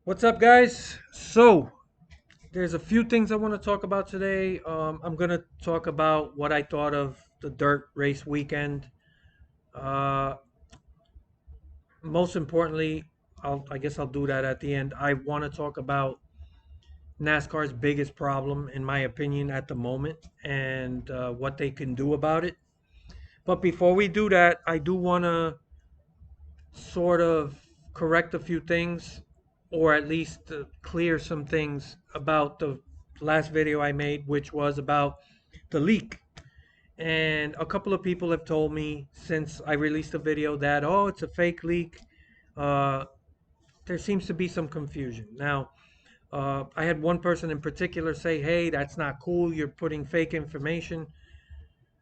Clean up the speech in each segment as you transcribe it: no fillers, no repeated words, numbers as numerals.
What's up, guys? So, there's a few things I want to talk about today. I'm going to talk about what I thought of the dirt race weekend. Uh, Most importantly, I guess I'll do that at the end. I want to talk about NASCAR's biggest problem, in my opinion, at the moment and what they can do about it. But before we do that, I do want to sort of correct a few things or at least clear some things about the last video I made, which was about the leak. And a couple of people have told me since I released the video that, oh, it's a fake leak. Uh, there seems to be some confusion. Now, I had one person in particular say, hey, that's not cool. You're putting fake information.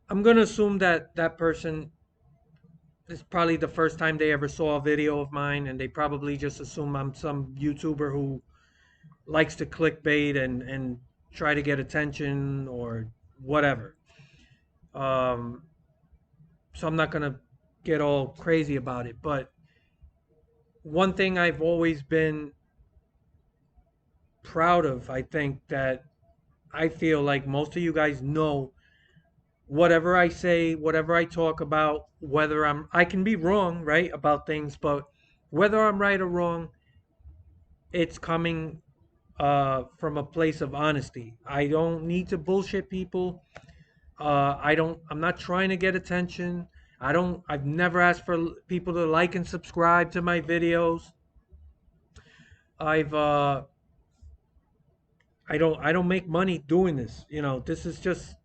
I'm going to assume that that person is probably the first time they ever saw a video of mine, and they probably just assume I'm some YouTuber who likes to clickbait and try to get attention or whatever. Um, so I'm not gonna get all crazy about it. But one thing I've always been proud of, I think that I feel like most of you guys know whatever I say, whatever I talk about, whether I can be wrong, right, about things, but whether I'm right or wrong, it's coming from a place of honesty. I don't need to bullshit people. I'm not trying to get attention. I've never asked for people to like and subscribe to my videos. I've, I don't make money doing this. This is just,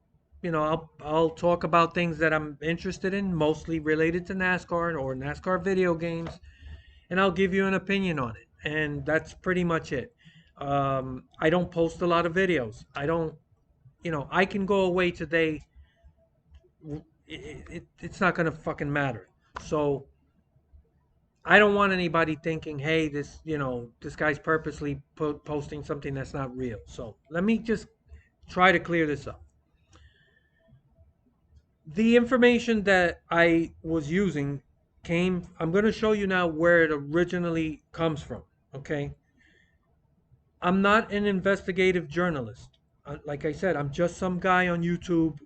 I'll talk about things that I'm interested in, mostly related to NASCAR or NASCAR video games, and I'll give you an opinion on it. And that's pretty much it. I don't post a lot of videos. I don't, I can go away today. It's not gonna fucking matter. So I don't want anybody thinking, hey, this guy's purposely posting something that's not real. So let me just try to clear this up. The information that I was using I'm going to show you now where it originally comes from. Okay. I'm not an investigative journalist. Like I said, I'm just some guy on YouTube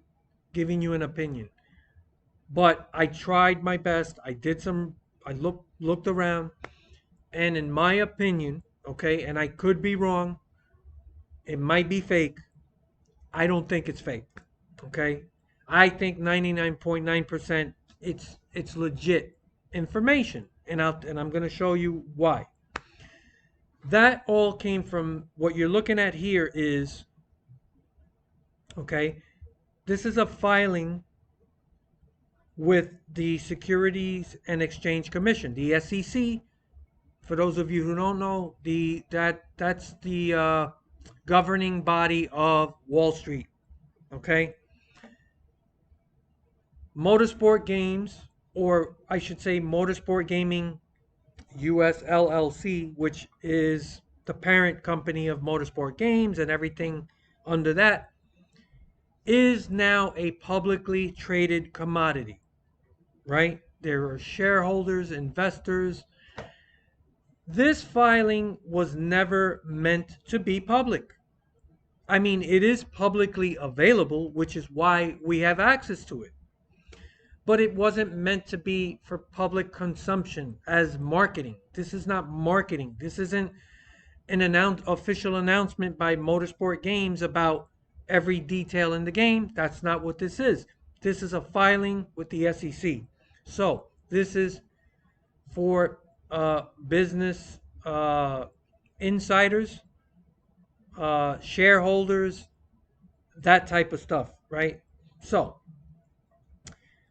giving you an opinion. But I tried my best. I looked around, and in my opinion, okay, and I could be wrong, it might be fake. I don't think it's fake. Okay? I think 99.9% it's legit information. And I'm going to show you why. That all came from what you're looking at here is, okay, this is a filing with the Securities and Exchange Commission, the SEC. For those of you who don't know, that's the governing body of Wall Street. Okay, Motorsport Games, or I should say, Motorsport Gaming US LLC, which is the parent company of Motorsport Games and everything under that, is now a publicly traded commodity. Right? There are shareholders, investors. This filing was never meant to be public. I mean, it is publicly available, which is why we have access to it. But it wasn't meant to be for public consumption as marketing. This is not marketing. This isn't an official announcement by Motorsport Games about every detail in the game. That's not what this is. This is a filing with the SEC. So this is for business insiders, shareholders, that type of stuff, right? So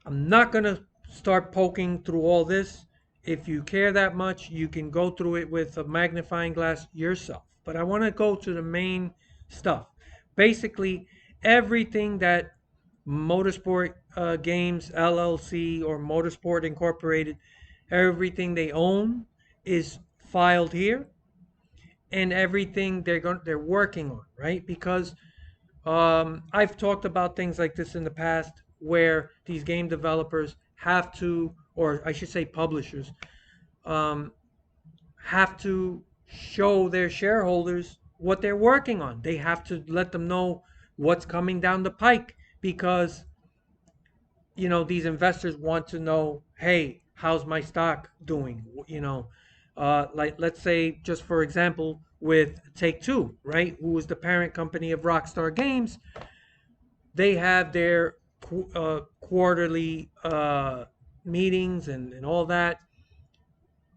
I'm not going to start poking through all this. If you care that much, you can go through it with a magnifying glass yourself. But I want to go to the main stuff. Basically, everything that Motorsport Games LLC or Motorsport Incorporated, everything they own is filed here, and everything they're working on, right? Because I've talked about things like this in the past where these game developers have to, or I should say publishers, um, have to show their shareholders what they're working on. They have to let them know what's coming down the pike because these investors want to know, hey, how's my stock doing? Like let's say, just for example, with Take Two, right, who is the parent company of Rockstar Games, they have their quarterly meetings and all that.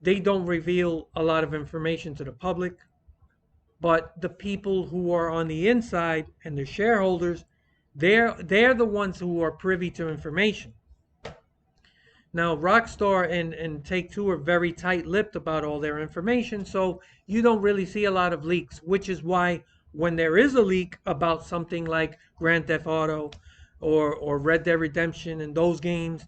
They don't reveal a lot of information to the public, but the people who are on the inside and the shareholders, they're the ones who are privy to information. Now, Rockstar and Take Two are very tight-lipped about all their information, so you don't really see a lot of leaks, which is why when there is a leak about something like Grand Theft Auto or Red Dead Redemption and those games,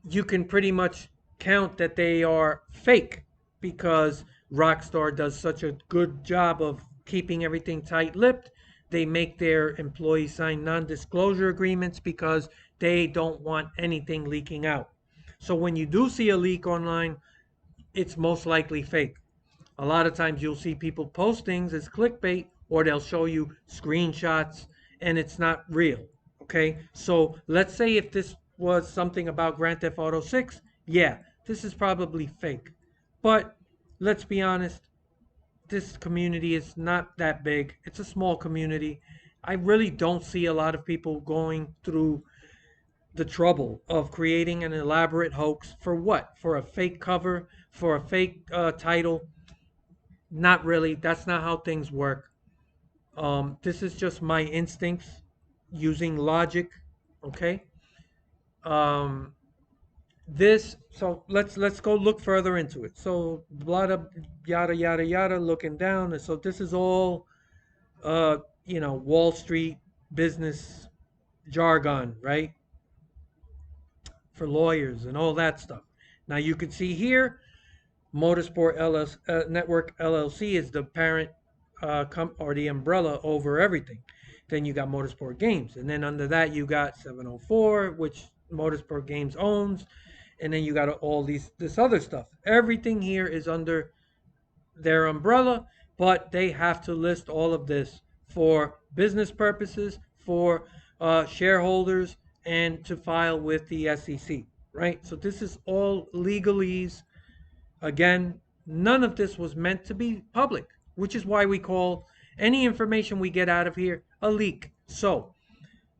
you can pretty much count that they are fake because Rockstar does such a good job of keeping everything tight-lipped. They make their employees sign non-disclosure agreements because they don't want anything leaking out. So when you do see a leak online, it's most likely fake. A lot of times you'll see people post things as clickbait or they'll show you screenshots and it's not real. Okay, so let's say if this was something about Grand Theft Auto 6, yeah, this is probably fake. But let's be honest, this community is not that big. It's a small community. I really don't see a lot of people going through the trouble of creating an elaborate hoax for what? For a fake cover, for a fake title. Not really. That's not how things work. This is just my instincts using logic. Okay. Um, this. So let's go look further into it. So blah blah, yada yada yada. Looking down, and so this is all Wall Street business jargon, right? For lawyers and all that stuff. Now you can see here Motorsport Network LLC is the parent or the umbrella over everything. Then you got Motorsport Games, and then under that you got 704, which Motorsport Games owns, and then you got all this other stuff. Everything here is under their umbrella, but they have to list all of this for business purposes, for shareholders, and to file with the SEC. Right. So this is all legalese. Again, none of this was meant to be public, which is why we call any information we get out of here a leak. So,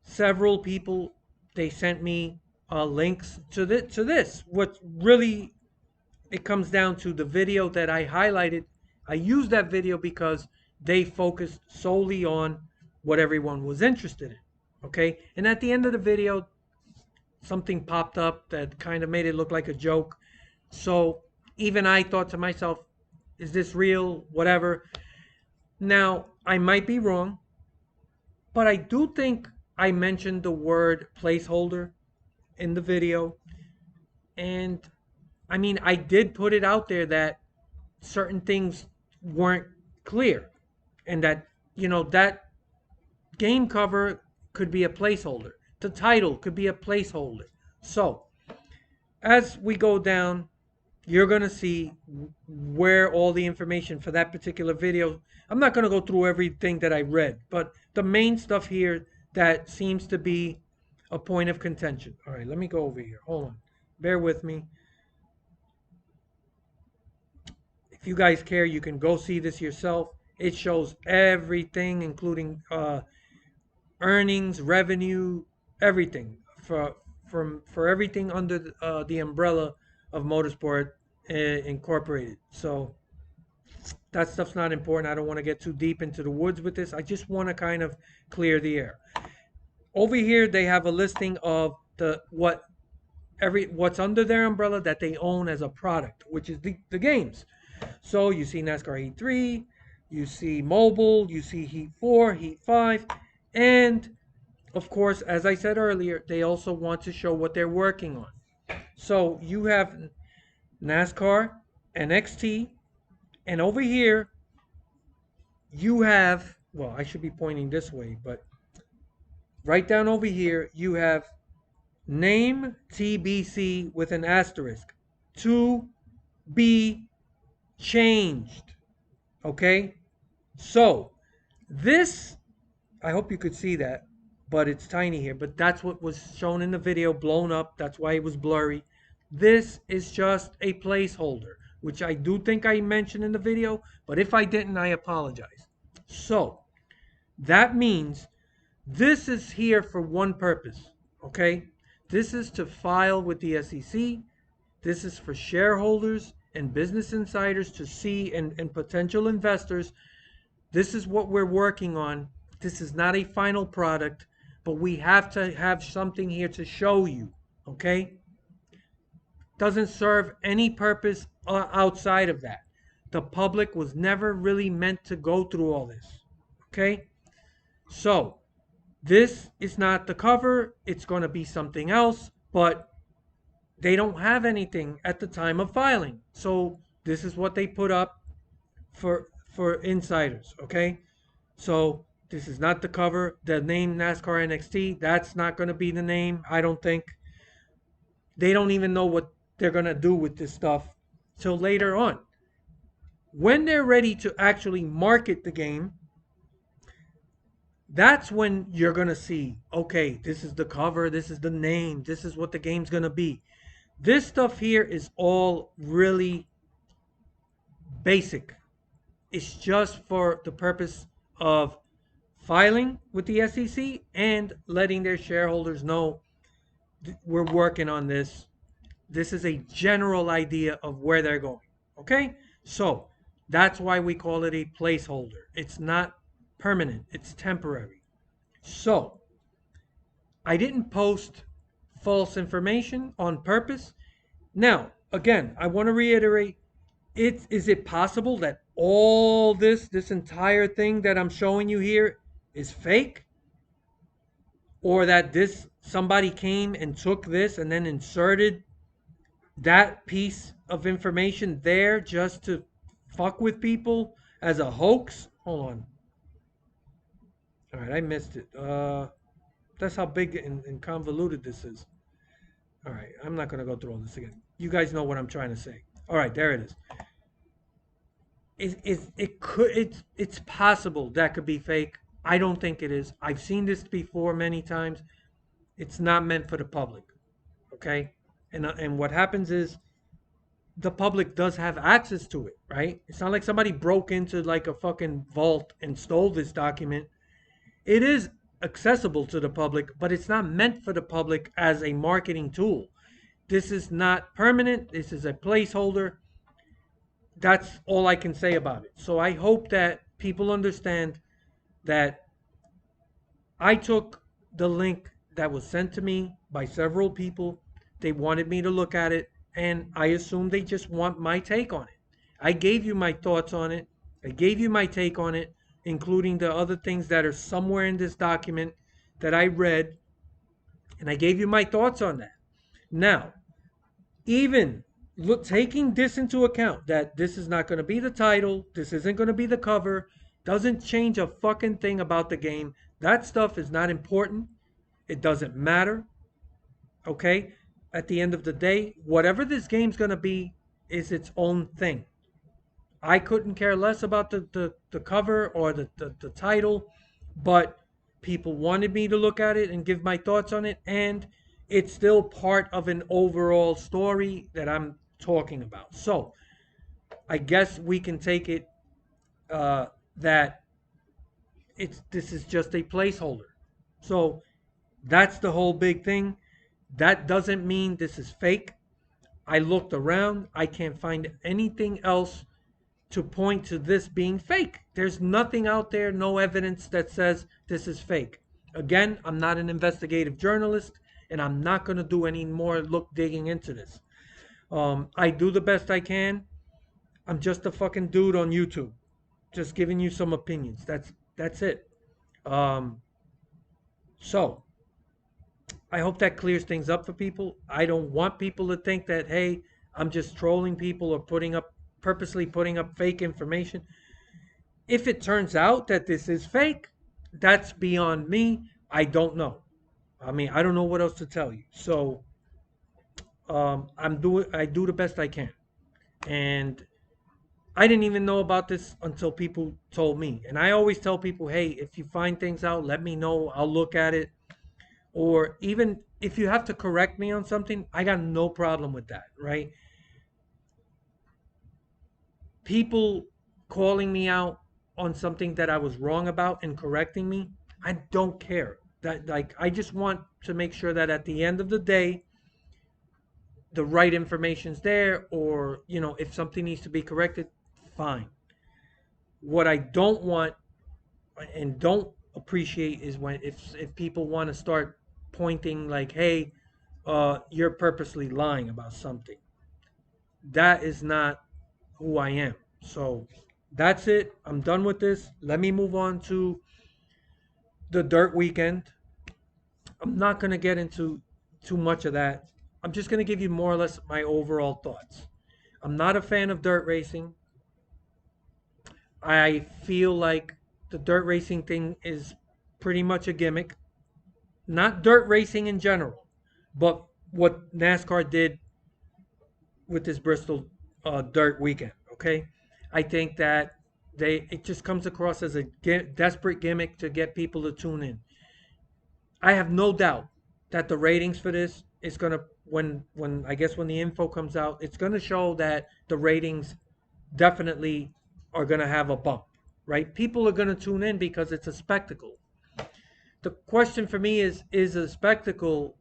several people they sent me links to this. What really it comes down to the video that I highlighted. I used that video because they focused solely on what everyone was interested in. Okay, and at the end of the video, something popped up that kind of made it look like a joke. So even I thought to myself, is this real? Whatever. Now, I might be wrong, but I do think I mentioned the word placeholder in the video. And I mean, I did put it out there that certain things weren't clear and that, that game cover could be a placeholder. The title could be a placeholder. So, as we go down, you're going to see where all the information for that particular video. I'm not going to go through everything that I read, but the main stuff here that seems to be a point of contention. All right, let me go over here. Hold on. Bear with me. If you guys care, you can go see this yourself. It shows everything, including earnings, revenue, everything for everything under the umbrella of Motorsport Incorporated. So that stuff's not important. I don't want to get too deep into the woods with this. I just want to kind of clear the air. Over here, they have a listing of what's under their umbrella that they own as a product, which is the games. So you see NASCAR Heat 3, you see Mobile, you see Heat 4, Heat 5, and of course, as I said earlier, they also want to show what they're working on. So you have NASCAR, NXT, and over here you have, well, I should be pointing this way, but right down over here you have name TBC with an asterisk to be changed. Okay? So, this, I hope you could see that, but it's tiny here. But that's what was shown in the video, blown up. That's why it was blurry. This is just a placeholder, which I do think I mentioned in the video, but if I didn't, I apologize. So, that means this is here for one purpose, okay? This is to file with the SEC. This is for shareholders and business insiders to see, and potential investors. This is what we're working on. This is not a final product, but we have to have something here to show you, okay? Doesn't serve any purpose outside of that. The public was never really meant to go through all this, okay? So, this is not the cover, it's going to be something else, but they don't have anything at the time of filing. So, this is what they put up for insiders, okay? So this is not the cover. The name NASCAR NXT, that's not going to be the name. I don't think. They don't even know what they're going to do with this stuff till later on. When they're ready to actually market the game, that's when you're going to see, okay, this is the cover, this is the name, this is what the game's going to be. This stuff here is all really basic. It's just for the purpose of filing with the SEC and letting their shareholders know we're working on this. This is a general idea of where they're going. Okay? So that's why we call it a placeholder. It's not permanent, it's temporary. So I didn't post false information on purpose. Now, again, I want to reiterate, is it possible that all this entire thing that I'm showing you here is fake? Or that this somebody came and took this and then inserted that piece of information there just to fuck with people as a hoax? Hold on. All right, I missed it. That's how big and convoluted this is. All right, I'm not gonna go through all this again. You guys know what I'm trying to say. All right, there it is. It's possible that could be fake. I don't think it is. I've seen this before many times. It's not meant for the public. Okay, and what happens is the public does have access to it, right? It's not like somebody broke into like a fucking vault and stole this document. It is accessible to the public, but it's not meant for the public as a marketing tool. This is not permanent. This is a placeholder. That's all I can say about it. So I hope that people understand that I took the link that was sent to me by several people. They wanted me to look at it, and I assume they just want my take on it. I gave you my thoughts on it. I gave you my take on it, including the other things that are somewhere in this document that I read, and I gave you my thoughts on that. Now, even look, taking this into account, that this is not going to be the title, this isn't going to be the cover, doesn't change a fucking thing about the game. That stuff is not important. It doesn't matter. Okay? At the end of the day, whatever this game's going to be is its own thing. I couldn't care less about the cover or the title, but people wanted me to look at it and give my thoughts on it, and it's still part of an overall story that I'm talking about. So I guess we can take it that this is just a placeholder. So that's the whole big thing. That doesn't mean this is fake. I looked around. I can't find anything else to point to this being fake. There's nothing out there, no evidence that says this is fake. Again, I'm not an investigative journalist, and I'm not going to do any more look digging into this. I do the best I can. I'm just a fucking dude on YouTube, just giving you some opinions. That's it. Um, so I hope that clears things up for people. I don't want people to think that, hey, I'm just trolling people or purposely putting up fake information. If it turns out that this is fake, that's beyond me. I don't know. I mean, I don't know what else to tell you. So I do the best I can, and I didn't even know about this until people told me. And I always tell people, hey, if you find things out, let me know. I'll look at it. Or even if you have to correct me on something, I got no problem with that, right? People calling me out on something that I was wrong about and correcting me, I don't care. That like I just want to make sure that at the end of the day, the right information's there, or if something needs to be corrected, fine. What I don't want and don't appreciate is when if people want to start pointing like, hey, you're purposely lying about something. That is not who I am. So that's it. I'm done with this. Let me move on to the dirt weekend. I'm not going to get into too much of that. I'm just going to give you more or less my overall thoughts. I'm not a fan of dirt racing. I feel like the dirt racing thing is pretty much a gimmick. Not dirt racing in general, but what NASCAR did with this Bristol dirt weekend. Okay, I think that it just comes across as a desperate gimmick to get people to tune in. I have no doubt that the ratings for this is gonna when I guess when the info comes out, it's gonna show that the ratings definitely are gonna have a bump. Right? People are gonna tune in because it's a spectacle. The question for me is a spectacle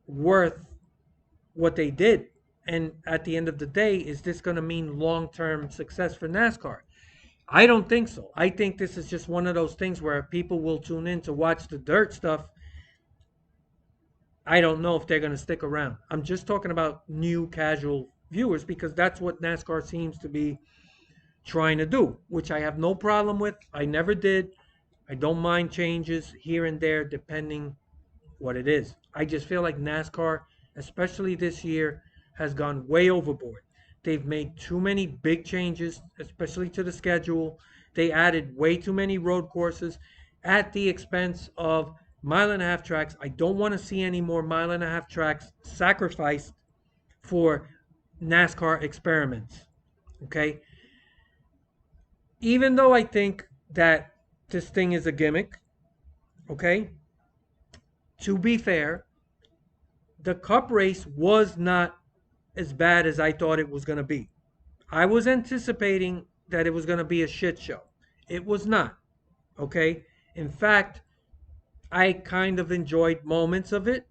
worth what they did? And at the end of the day, is this going to mean long term success for NASCAR? I don't think so. I think this is just one of those things where people will tune in to watch the dirt stuff. I don't know if they're going to stick around. I'm just talking about new casual viewers because that's what NASCAR seems to be trying to do, which I have no problem with. I never did. I don't mind changes here and there depending what it is. I just feel like NASCAR, especially this year, has gone way overboard. They've made too many big changes, especially to the schedule. They added way too many road courses at the expense of mile and a half tracks. I don't want to see any more mile and a half tracks sacrificed for NASCAR experiments. Okay? Even though I think that this thing is a gimmick, okay? To be fair, the cup race was not as bad as I thought it was going to be. I was anticipating that it was going to be a shit show. It was not. Okay? In fact, I kind of enjoyed moments of it.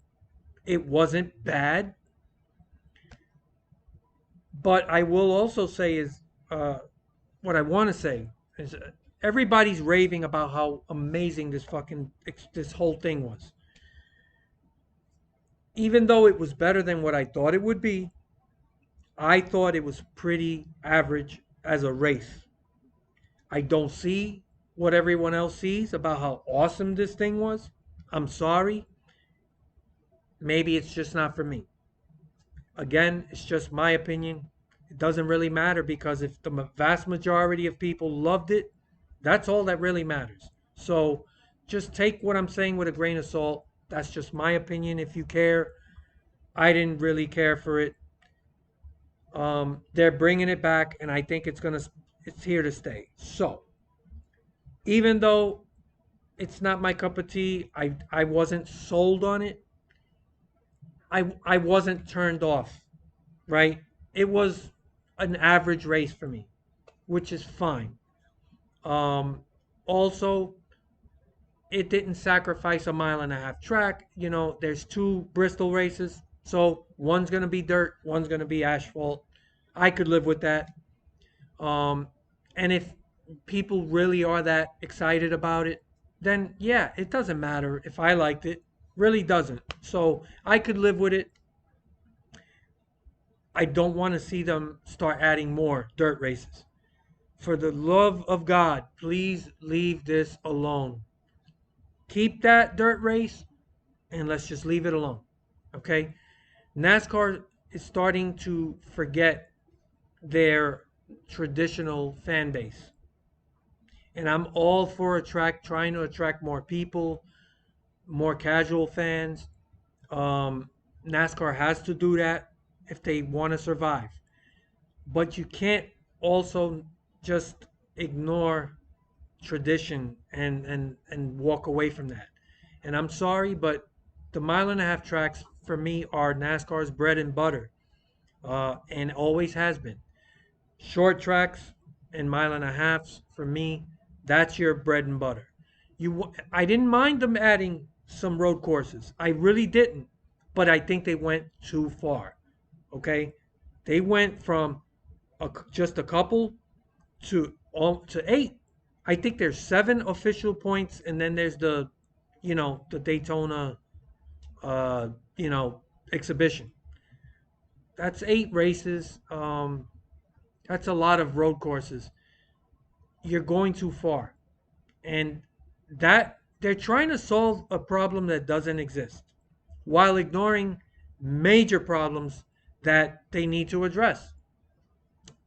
It wasn't bad. But I will also say is what I want to say is everybody's raving about how amazing this whole thing was. Even though it was better than what I thought it would be, I thought it was pretty average as a race. I don't see what everyone else sees about how awesome this thing was. I'm sorry. Maybe it's just not for me. Again, it's just my opinion. It doesn't really matter because if the vast majority of people loved it, that's all that really matters. So just take what I'm saying with a grain of salt. That's just my opinion. If you care, I didn't really care for it. They're bringing it back, and I think it's here to stay. So even though it's not my cup of tea. I wasn't sold on it. I wasn't turned off, right? It was an average race for me, which is fine. Um, Also, it didn't sacrifice a mile and a half track. There's two Bristol races, so one's gonna be dirt, one's gonna be asphalt. I could live with that. Um, and if people really are that excited about it, then yeah, it doesn't matter if I liked it. Really doesn't. So I could live with it. I don't want to see them start adding more dirt races. For the love of God, please leave this alone. Keep that dirt race and let's just leave it alone. Okay? NASCAR is starting to forget their traditional fan base. And I'm all for trying to attract more people, more casual fans. Um, NASCAR has to do that if they want to survive. But you can't also just ignore tradition and walk away from that. And I'm sorry, but the mile and a half tracks for me are NASCAR's bread and butter, and always has been. Short tracks and mile and a halfs for me, that's your bread and butter. I didn't mind them adding some road courses. I really didn't, but I think they went too far. Okay, they went from just a couple to eight. I think there's seven official points, and then there's the Daytona, uh, you know, exhibition. That's eight races. That's a lot of road courses. You're going too far, and that they're trying to solve a problem that doesn't exist while ignoring major problems that they need to address.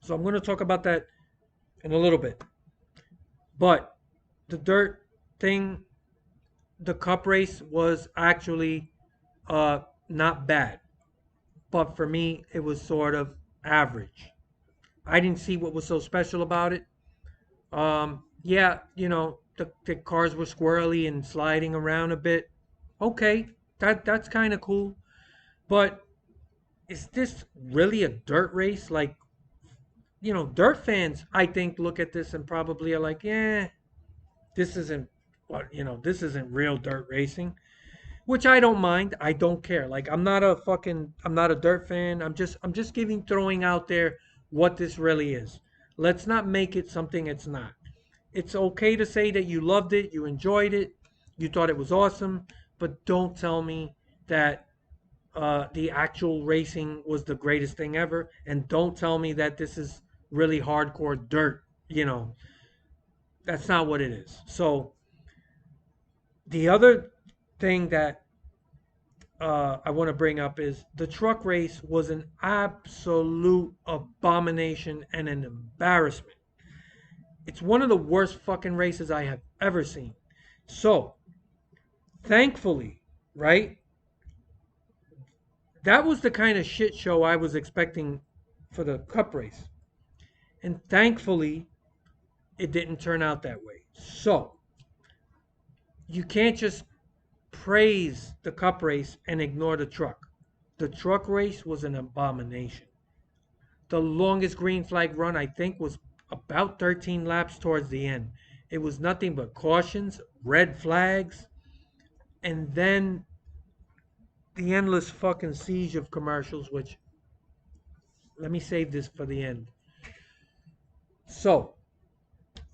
So I'm going to talk about that in a little bit. But the dirt thing, the cup race was actually not bad, but for me, it was sort of average. I didn't see what was so special about it. Yeah, the cars were squirrely and sliding around a bit. Okay, that's kind of cool. But is this really a dirt race? Like, dirt fans, I think, look at this and probably are like, yeah, this isn't this isn't real dirt racing. Which I don't mind. I don't care. Like I'm not a dirt fan. I'm just giving throwing out there what this really is. Let's not make it something it's not. It's okay to say that you loved it, you enjoyed it, you thought it was awesome, but don't tell me that the actual racing was the greatest thing ever, and don't tell me that this is really hardcore dirt. That's not what it is. So the other thing that I want to bring up is the truck race was an absolute abomination and an embarrassment. It's one of the worst fucking races I have ever seen. So, thankfully, right? That was the kind of shit show I was expecting for the cup race. And thankfully, it didn't turn out that way. So, you can't just praise the cup race and ignore the truck. The truck race was an abomination. The longest green flag run, I think, was about 13 laps towards the end. It was nothing but cautions, red flags, and then the endless fucking siege of commercials, which, let me save this for the end. So,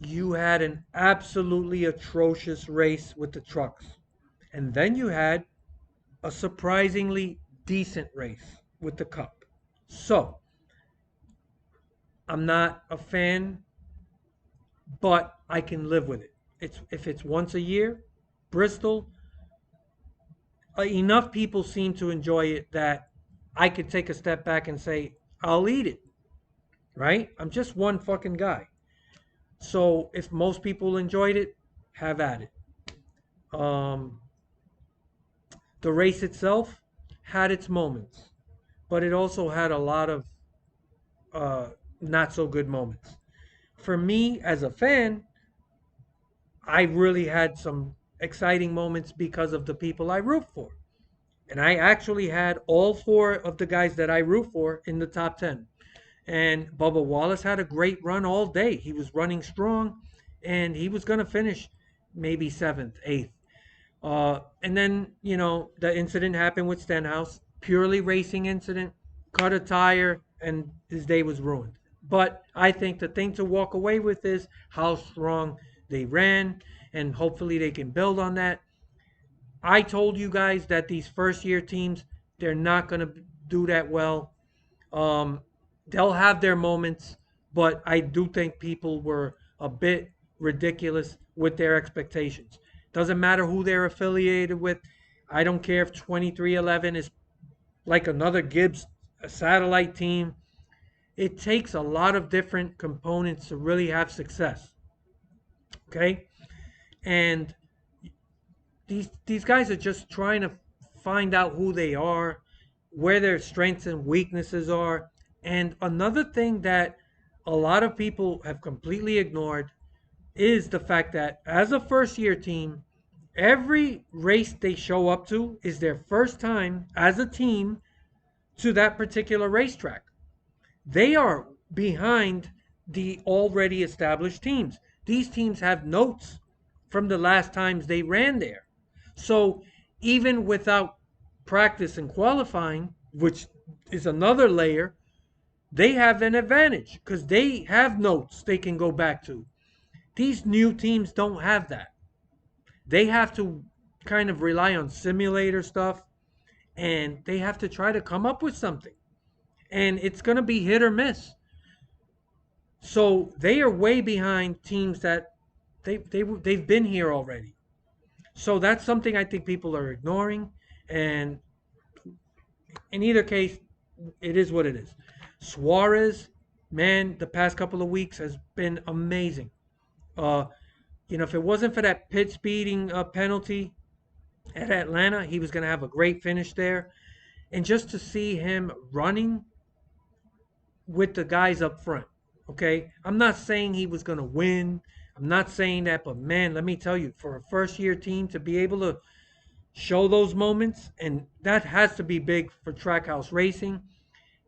you had an absolutely atrocious race with the trucks. And then you had a surprisingly decent race with the cup. So, I'm not a fan, but I can live with it. If it's once a year, Bristol, enough people seem to enjoy it that I could take a step back and say, I'll eat it, right? I'm just one fucking guy. So if most people enjoyed it, have at it. Um, the race itself had its moments, but it also had a lot of uh, not so good moments. For me as a fan, I really had some exciting moments because of the people I root for. And I actually had all four of the guys that I root for in the top 10. And Bubba Wallace had a great run all day. He was running strong, and he was going to finish maybe seventh, eighth. And then, the incident happened with Stenhouse, purely racing incident, cut a tire, and his day was ruined. But I think the thing to walk away with is how strong they ran, and hopefully they can build on that. I told you guys that these first year teams, they're not going to do that well. Um, they'll have their moments, but I do think people were a bit ridiculous with their expectations. Doesn't matter who they're affiliated with. I don't care if 2311 is like another Gibbs, a satellite team. It takes a lot of different components to really have success. Okay? And these guys are just trying to find out who they are, where their strengths and weaknesses are. And another thing that a lot of people have completely ignored is the fact that as a first year team, every race they show up to is their first time as a team to that particular racetrack. They are behind the already established teams. These teams have notes from the last times they ran there. So even without practice and qualifying, which is another layer, they have an advantage because they have notes they can go back to. These new teams don't have that. They have to kind of rely on simulator stuff, and they have to try to come up with something. And it's going to be hit or miss. So they are way behind teams that they've been here already. So that's something I think people are ignoring. And in either case, it is what it is. Suarez, man, the past couple of weeks has been amazing. Uh, if it wasn't for that pit speeding penalty at Atlanta, he was going to have a great finish there. And just to see him running with the guys up front, okay? I'm not saying he was going to win. I'm not saying that, but man, let me tell you, for a first year team to be able to show those moments, and that has to be big for Trackhouse Racing.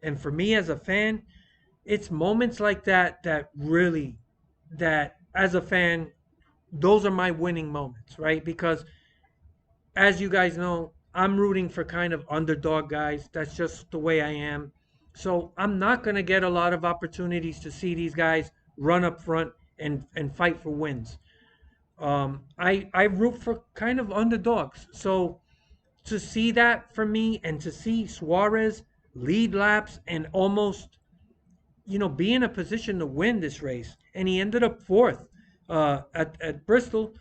And for me as a fan, it's moments like that that really, that as a fan, those are my winning moments, right? Because as you guys know, I'm rooting for kind of underdog guys. That's just the way I am. So I'm not going to get a lot of opportunities to see these guys run up front and fight for wins. I root for kind of underdogs. So to see that for me and to see Suarez lead laps and almost, be in a position to win this race, and he ended up fourth at Bristol.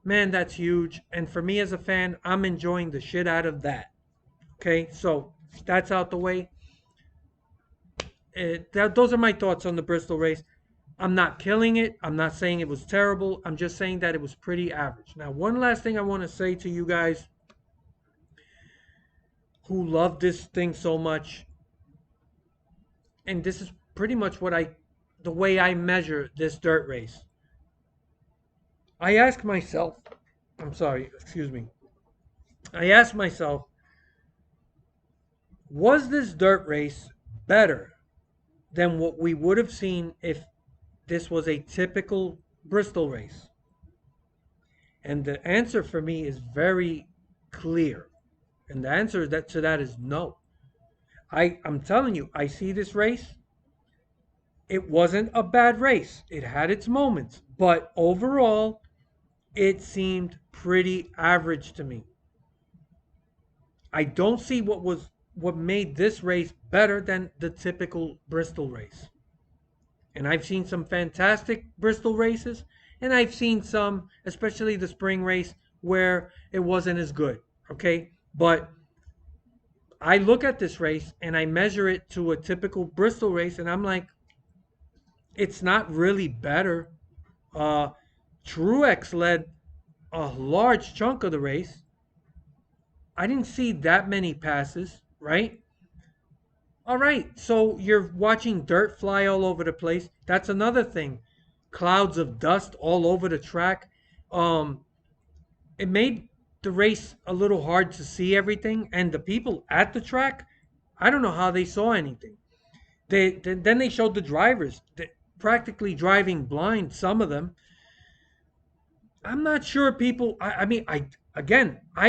Man, that's huge. And for me as a fan, I'm enjoying the shit out of that. Okay, so that's out the way. Those are my thoughts on the Bristol race. I'm not killing it. I'm not saying it was terrible. I'm just saying that it was pretty average. Now, one last thing I want to say to you guys who love this thing so much, and this is pretty much the way I measure this dirt race. I ask myself, I'm sorry, excuse me. I ask myself, was this dirt race better than what we would have seen if this was a typical Bristol race? And the answer for me is very clear. And the answer to that is no. I'm telling you, I see this race. It wasn't a bad race. It had its moments. But overall, it seemed pretty average to me. I don't see what made this race better than the typical Bristol race. And I've seen some fantastic Bristol races, and I've seen some, especially the spring race, where it wasn't as good. Okay, but I look at this race and I measure it to a typical Bristol race, and I'm like, it's not really better. Uh, Truex led a large chunk of the race. I didn't see that many passes, right? All right, so you're watching dirt fly all over the place. That's another thing. Clouds of dust all over the track. Um, it made the race a little hard to see everything, and the people at the track, I don't know how they saw anything. Then they showed the drivers practically driving blind. Some of them. I'm not sure people. I mean, I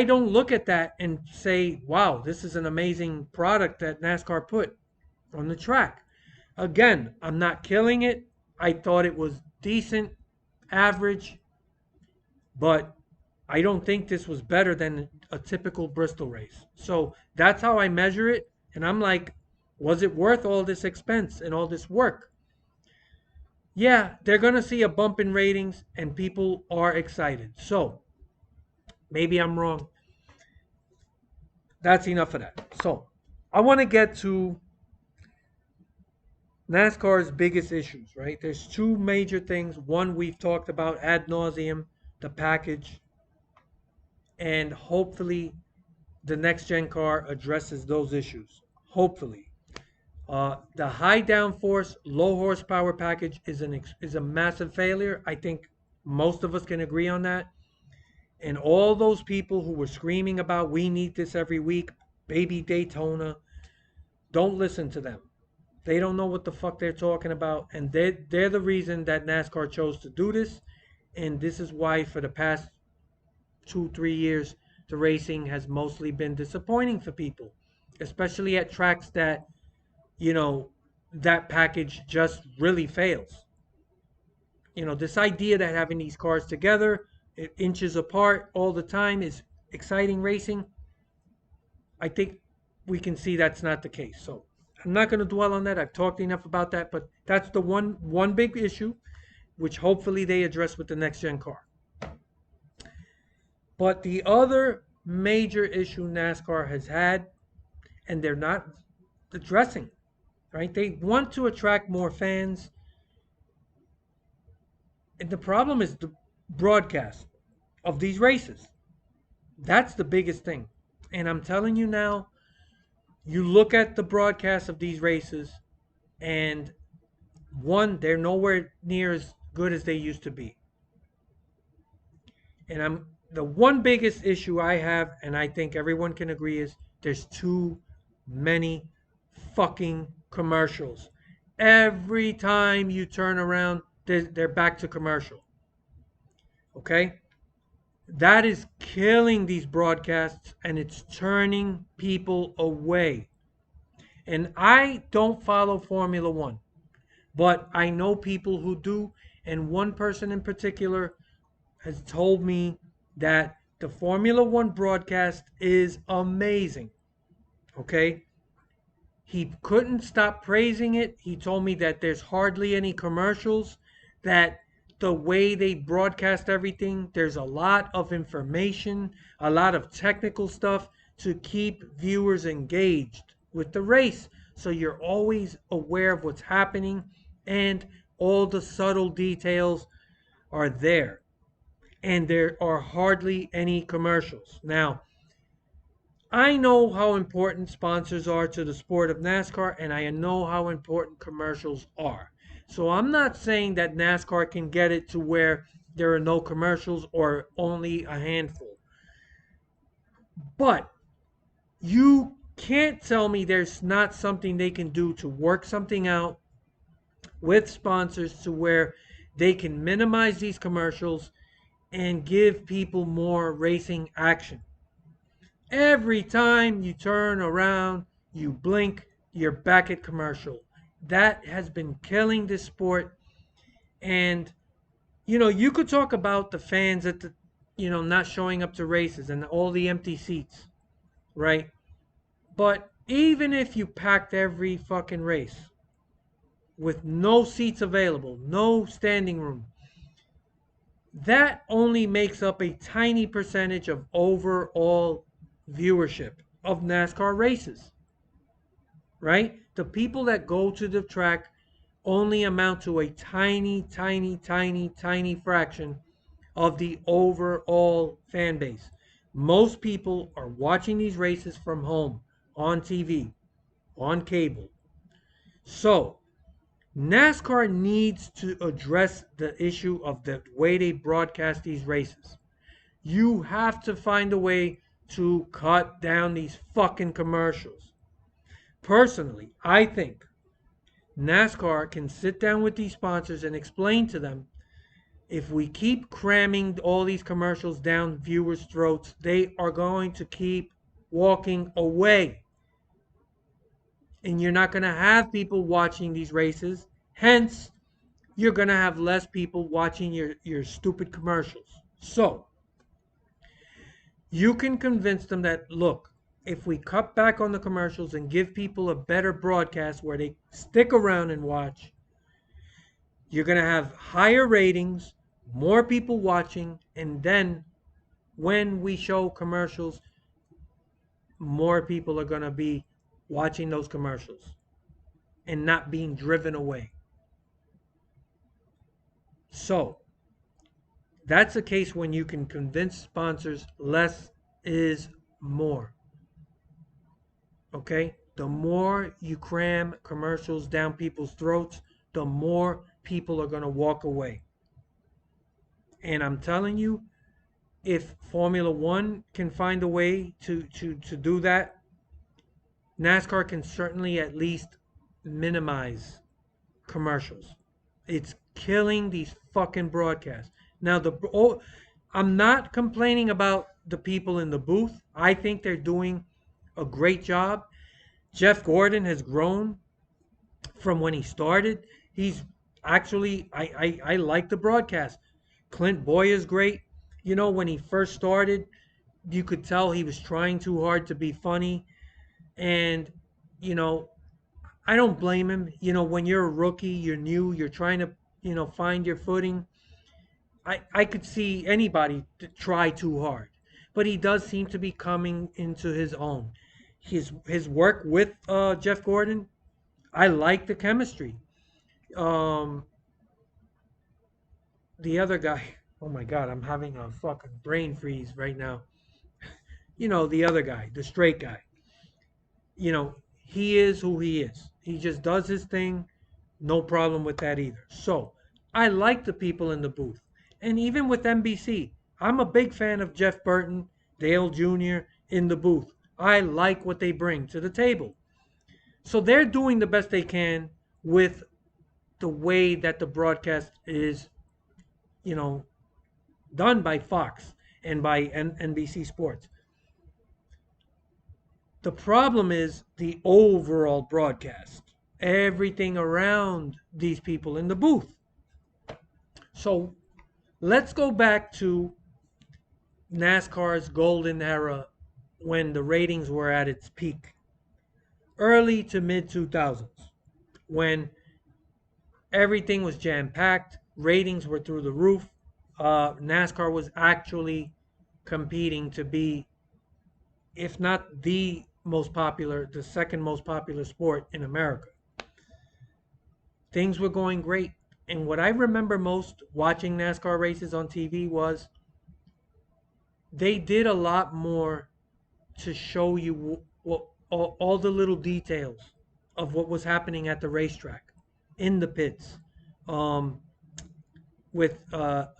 don't look at that and say, "Wow, this is an amazing product that NASCAR put on the track." Again, I'm not killing it. I thought it was decent, average, but I don't think this was better than a typical Bristol race. So that's how I measure it. And I'm like, was it worth all this expense and all this work? Yeah, they're going to see a bump in ratings and people are excited. So maybe I'm wrong. That's enough of that. So I want to get to NASCAR's biggest issues, right? There's two major things. One we've talked about ad nauseum, the package, and hopefully the next gen car addresses those issues. Hopefully. The high downforce, low horsepower package is a massive failure. I think most of us can agree on that. And all those people who were screaming about we need this every week, baby Daytona, don't listen to them. They don't know what the fuck they're talking about, and they're the reason that NASCAR chose to do this. And this is why for the past 2 3 years the racing has mostly been disappointing for people, especially at tracks that you know that package just really fails. This idea that having these cars together, inches apart all the time, is exciting racing. I think we can see that's not the case. So I'm not going to dwell on that. I've talked enough about that, but that's the one big issue, which hopefully they address with the next gen car. But the other major issue NASCAR has had, and they're not addressing, right? They want to attract more fans, and the problem is the broadcast of these races. That's the biggest thing. And I'm telling you now, you look at the broadcast of these races, and one, they're nowhere near as good as they used to be. And I'm the one biggest issue I have, and I think everyone can agree, is there's too many fucking commercials. Every time you turn around, they're back to commercial. Okay? That is killing these broadcasts, and it's turning people away. And I don't follow Formula One, but I know people who do. And one person in particular has told me that the Formula One broadcast is amazing. Okay? He couldn't stop praising it. He told me that there's hardly any commercials, that the way they broadcast everything, there's a lot of information, a lot of technical stuff to keep viewers engaged with the race. So you're always aware of what's happening, and all the subtle details are there. And there are hardly any commercials. Now, I know how important sponsors are to the sport of NASCAR, and I know how important commercials are. So I'm not saying that NASCAR can get it to where there are no commercials or only a handful. But you can't tell me there's not something they can do to work something out with sponsors to where they can minimize these commercials and give people more racing action. Every time you turn around, you blink, you're back at commercial. That has been killing this sport. And, you could talk about the fans at not showing up to races and all the empty seats, right? But even if you packed every fucking race with no seats available, no standing room, that only makes up a tiny percentage of overall viewership of NASCAR races, right? The people that go to the track only amount to a tiny, tiny, tiny, tiny fraction of the overall fan base. Most people are watching these races from home, on TV, on cable. So, NASCAR needs to address the issue of the way they broadcast these races. You have to find a way to cut down these fucking commercials. Personally, I think NASCAR can sit down with these sponsors and explain to them, if we keep cramming all these commercials down viewers' throats, they are going to keep walking away. And you're not going to have people watching these races. Hence, you're going to have less people watching your stupid commercials. So, you can convince them that, look, if we cut back on the commercials and give people a better broadcast where they stick around and watch, you're going to have higher ratings, more people watching, and then when we show commercials, more people are going to be watching those commercials and not being driven away. So, that's a case when you can convince sponsors less is more. Okay? The more you cram commercials down people's throats, the more people are going to walk away. And I'm telling you, if Formula One can find a way to do that, NASCAR can certainly at least minimize commercials. It's killing these fucking broadcasts. Now I'm not complaining about the people in the booth. I think they're doing a great job. Jeff Gordon has grown from when he started. He's actually I like the broadcast. Clint Boy is great. You know, when he first started, you could tell he was trying too hard to be funny. And, you know, I don't blame him. You know, when you're a rookie, you're new, you're trying to, find your footing. I could see anybody to try too hard. But he does seem to be coming into his own. His work with Jeff Gordon, I like the chemistry. Um, the other guy, oh my God, I'm having a fucking brain freeze right now. The other guy, the straight guy. He is who he is. He just does his thing. No problem with that either. So I like the people in the booth. And even with NBC, I'm a big fan of Jeff Burton, Dale Jr. in the booth. I like what they bring to the table. So they're doing the best they can with the way that the broadcast is, you know, done by Fox and by NBC Sports. The problem is the overall broadcast, everything around these people in the booth. So let's go back to NASCAR's golden era when the ratings were at its peak, early to mid 2000s, when everything was jam packed, ratings were through the roof. NASCAR was actually competing to be, if not the most popular, the second most popular sport in America. Things were going great. And what I remember most watching NASCAR races on TV was they did a lot more to show you what, all the little details of what was happening at the racetrack, in the pits, um, with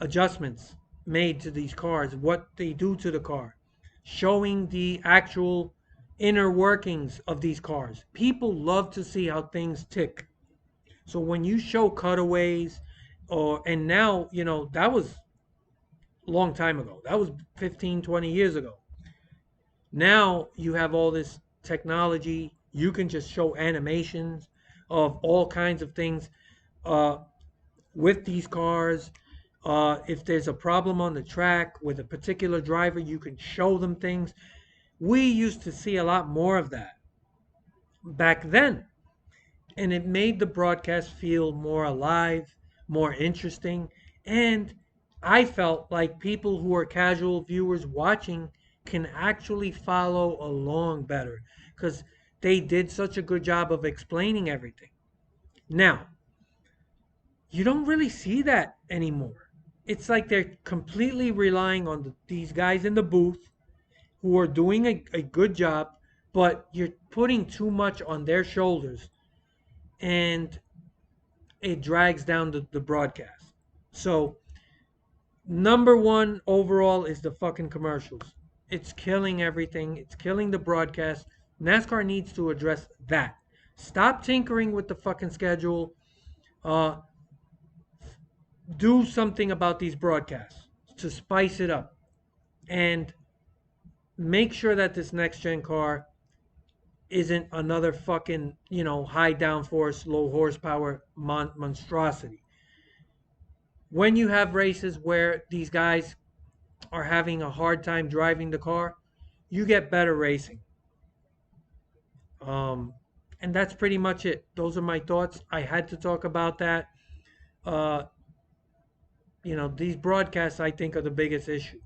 adjustments made to these cars, what they do to the car, showing the actual inner workings of these cars. People love to see how things tick. So when you show cutaways, and now, that was a long time ago. That was 15, 20 years ago. Now you have all this technology. You can just show animations of all kinds of things uh, with these cars. If there's a problem on the track with a particular driver, you can show them things. We used to see a lot more of that back then, and it made the broadcast feel more alive, more interesting, and I felt like people who are casual viewers watching can actually follow along better because they did such a good job of explaining everything. Now, you don't really see that anymore. It's like they're completely relying on these guys in the booth who are doing a good job, but you're putting too much on their shoulders and it drags down the broadcast. So, number one overall is the fucking commercials. It's killing everything, it's killing the broadcast. NASCAR needs to address that. Stop tinkering with the fucking schedule. Uh, do something about these broadcasts to spice it up. And make sure that this next gen car isn't another fucking, high downforce, low horsepower monstrosity. When you have races where these guys are having a hard time driving the car, you get better racing. Um, and that's pretty much it. Those are my thoughts. I had to talk about that. Uh, these broadcasts I think are the biggest issue.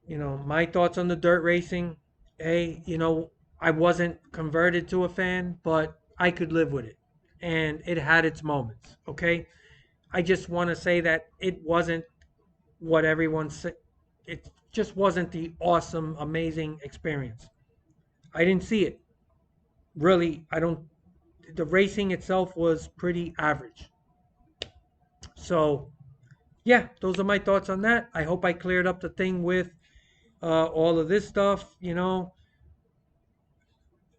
My thoughts on the dirt racing. Hey, I wasn't converted to a fan, but I could live with it. And it had its moments, okay? I just want to say that it wasn't what everyone said. It just wasn't the awesome, amazing experience. I didn't see it. really, I don't. The racing itself was pretty average. So yeah, those are my thoughts on that. I hope I cleared up the thing with all of this stuff.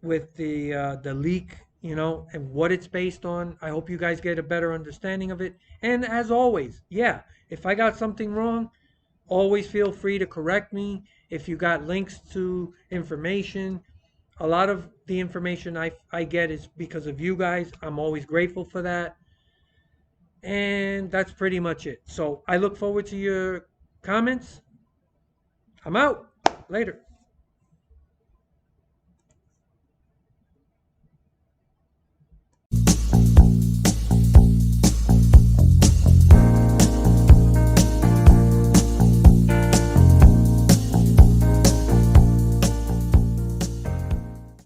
With the leak, and what it's based on. I hope you guys get a better understanding of it. And as always, yeah, if I got something wrong, always feel free to correct me. If you got links to information, a lot of the information I get is because of you guys. I'm always grateful for that. And that's pretty much it. So I look forward to your comments. I'm out. Later.